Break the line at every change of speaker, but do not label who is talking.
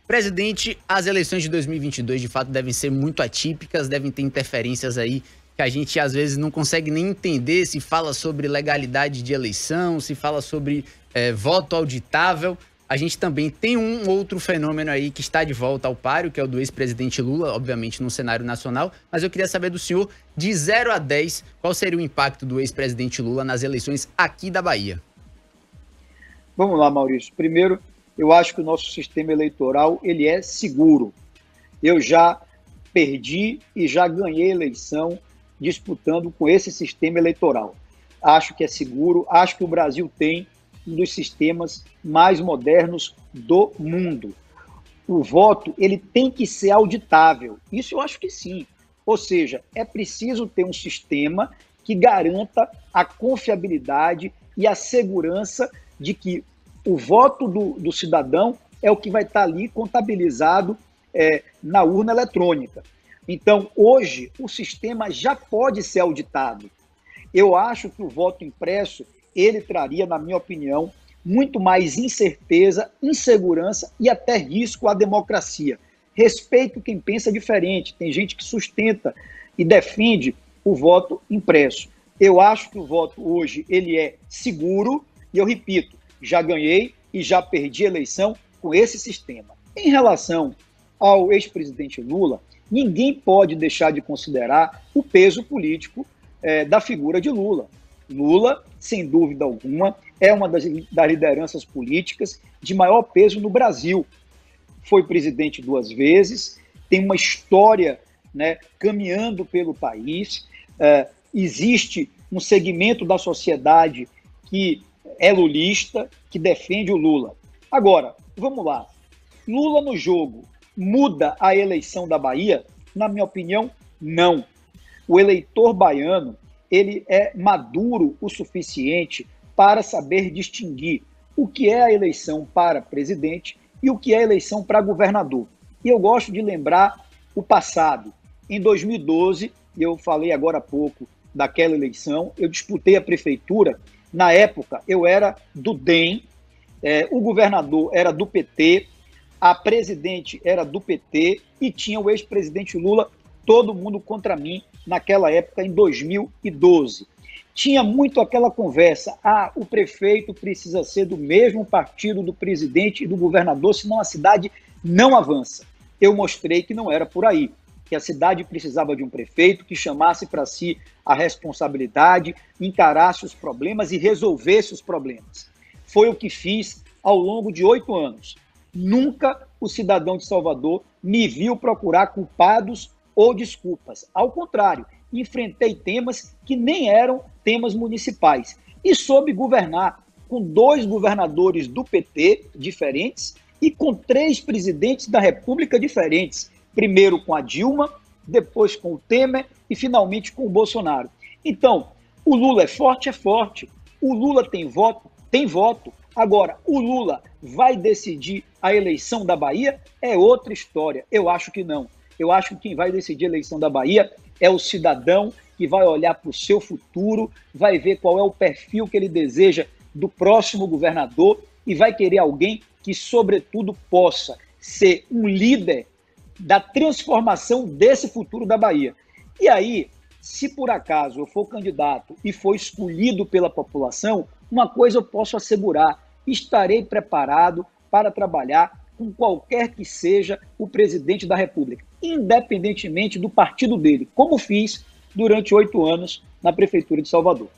Presidente, as eleições de 2022 de fato devem ser muito atípicas, devem ter interferências aí que a gente às vezes não consegue nem entender, se fala sobre legalidade de eleição, se fala sobre voto auditável. A gente também tem um outro fenômeno aí que está de volta ao páreo, que é o do ex-presidente Lula, obviamente no cenário nacional, mas eu queria saber do senhor, de 0 a 10, qual seria o impacto do ex-presidente Lula nas eleições aqui da Bahia?
Vamos lá, Maurício. Primeiro, eu acho que o nosso sistema eleitoral ele é seguro. Eu já perdi e já ganhei eleição disputando com esse sistema eleitoral. Acho que é seguro, acho que o Brasil tem um dos sistemas mais modernos do mundo. O voto ele tem que ser auditável. Isso eu acho que sim. Ou seja, é preciso ter um sistema que garanta a confiabilidade e a segurança de que o voto do cidadão é o que vai estar ali contabilizado na urna eletrônica. Então, hoje, o sistema já pode ser auditado. Eu acho que o voto impresso, ele traria, na minha opinião, muito mais incerteza, insegurança e até risco à democracia. Respeito quem pensa diferente. Tem gente que sustenta e defende o voto impresso. Eu acho que o voto hoje ele é seguro e eu repito, já ganhei e já perdi a eleição com esse sistema. Em relação ao ex-presidente Lula, ninguém pode deixar de considerar o peso político da figura de Lula. Lula, sem dúvida alguma, é uma das lideranças políticas de maior peso no Brasil. Foi presidente 2 vezes, tem uma história, né, caminhando pelo país, existe um segmento da sociedade que é lulista, que defende o Lula. Agora, vamos lá. Lula no jogo muda a eleição da Bahia? Na minha opinião, não. O eleitor baiano, ele é maduro o suficiente para saber distinguir o que é a eleição para presidente e o que é a eleição para governador. E eu gosto de lembrar o passado. Em 2012, eu falei agora há pouco daquela eleição, eu disputei a prefeitura. Na época, eu era do DEM, o governador era do PT, a presidente era do PT e tinha o ex-presidente Lula, todo mundo contra mim, naquela época, em 2012. Tinha muito aquela conversa, o prefeito precisa ser do mesmo partido do presidente e do governador, senão a cidade não avança. Eu mostrei que não era por aí, que a cidade precisava de um prefeito que chamasse para si a responsabilidade, encarasse os problemas e resolvesse os problemas. Foi o que fiz ao longo de 8 anos. Nunca o cidadão de Salvador me viu procurar culpados ou desculpas. Ao contrário, enfrentei temas que nem eram temas municipais. E soube governar com 2 governadores do PT diferentes e com 3 presidentes da República diferentes. Primeiro com a Dilma, depois com o Temer e finalmente com o Bolsonaro. Então, o Lula é forte? É forte. O Lula tem voto? Tem voto. Agora, o Lula vai decidir a eleição da Bahia? É outra história. Eu acho que não. Eu acho que quem vai decidir a eleição da Bahia é o cidadão que vai olhar para o seu futuro, vai ver qual é o perfil que ele deseja do próximo governador e vai querer alguém que, sobretudo, possa ser um líder da transformação desse futuro da Bahia. E aí, se por acaso eu for candidato e for escolhido pela população, uma coisa eu posso assegurar, estarei preparado para trabalhar com qualquer que seja o presidente da República, independentemente do partido dele, como fiz durante 8 anos na Prefeitura de Salvador.